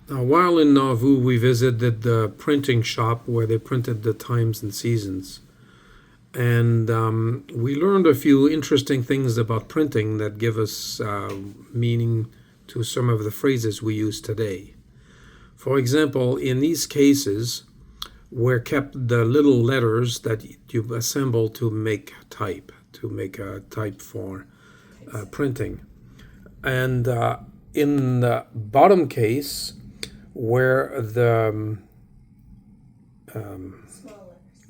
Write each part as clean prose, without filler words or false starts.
While in Nauvoo, we visited the printing shop where they printed the times and seasons. And we learned a few interesting things about printing that give us meaning to some of the phrases we use today. For example, in these cases, were kept the little letters that you assemble to make type, to make a type for printing. And in the bottom case, where the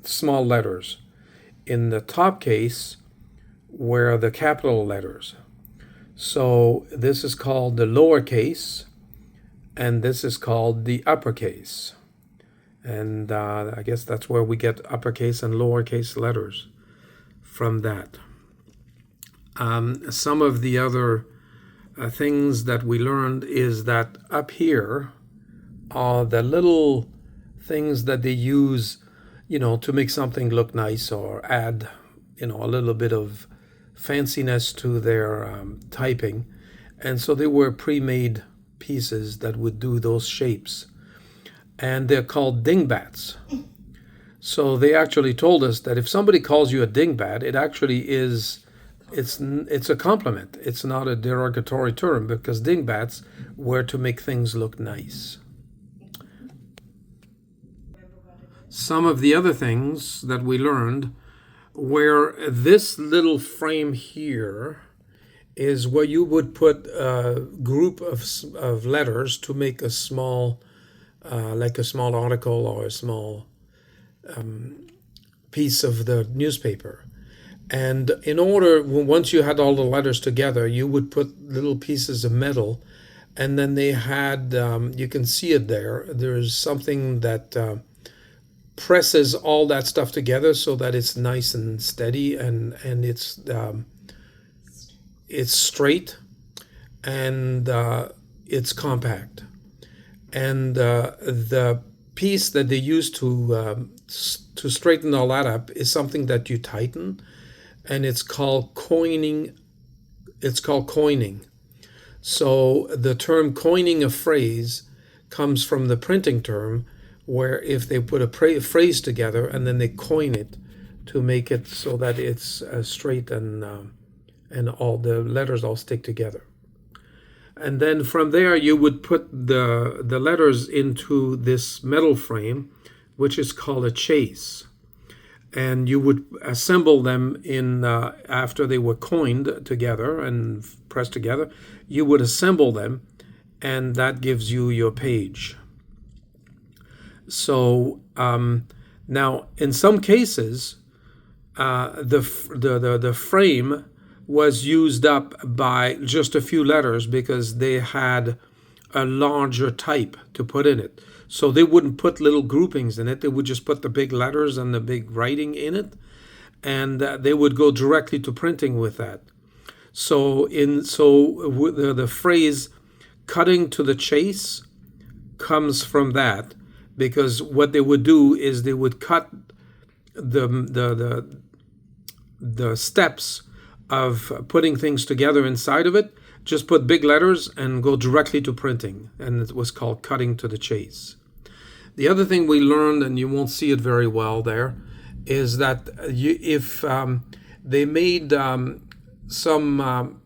small letters. In the top case, where the capital letters. So this is called the lowercase, and this is called the uppercase. And I guess that's where we get uppercase and lowercase letters from that. Some of the other things that we learned is that up here are the little things that they use, to make something look nice or add, a little bit of fanciness to their typing. And so they were pre-made pieces that would do those shapes. And they're called dingbats. So they actually told us that if somebody calls you a dingbat, it actually is, it's a compliment. It's not a derogatory term, because dingbats were to make things look nice. Some of the other things that we learned were this little frame here is where you would put a group of letters to make a small, like a small article or a small piece of the newspaper. And in order, once you had all the letters together, you would put little pieces of metal, and then they had, you can see it there, there's something that presses all that stuff together so that it's nice and steady, and it's straight, and it's compact. And the piece that they use to straighten all that up is something that you tighten, and it's called coining. It's called coining. So the term coining a phrase comes from the printing term, where if they put a phrase together and then they coin it to make it so that it's straight and all the letters all stick together. And then from there you would put the letters into this metal frame, which is called a chase. And you would assemble them in after they were coined together and pressed together, you would assemble them, and that gives you your page. So now, in some cases, the frame was used up by just a few letters because they had a larger type to put in it. So they wouldn't put little groupings in it. They would just put the big letters and the big writing in it, and they would go directly to printing with that. So the phrase "cutting to the chase" comes from that. Because what they would do is they would cut the steps of putting things together inside of it, just put big letters and go directly to printing, and it was called cutting to the chase. The other thing we learned, and you won't see it very well there, is that if they made some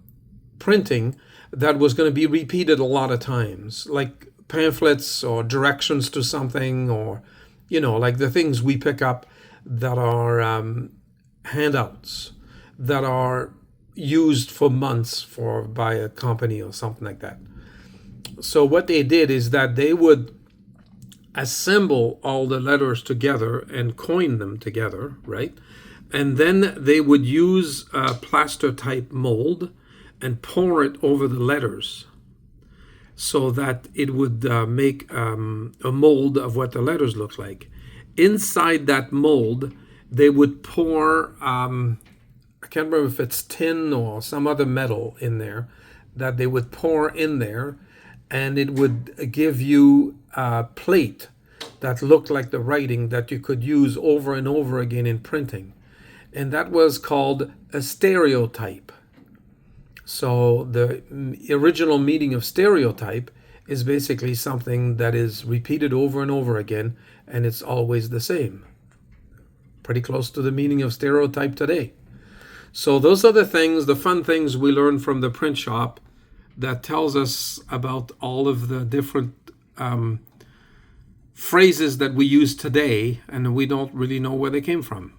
printing that was going to be repeated a lot of times, like pamphlets or directions to something, or like the things we pick up that are handouts that are used for months by a company or something like that. So what they did is that they would assemble all the letters together and coin them together, right? And then they would use a plaster type mold and pour it over the letters, so that it would make a mold of what the letters look like. Inside that mold, they would pour, I can't remember if it's tin or some other metal in there, that they would pour in there, and it would give you a plate that looked like the writing that you could use over and over again in printing. And that was called a stereotype. So the original meaning of stereotype is basically something that is repeated over and over again, and it's always the same. Pretty close to the meaning of stereotype today. So those are the things, the fun things we learn from the print shop that tells us about all of the different phrases that we use today, and we don't really know where they came from.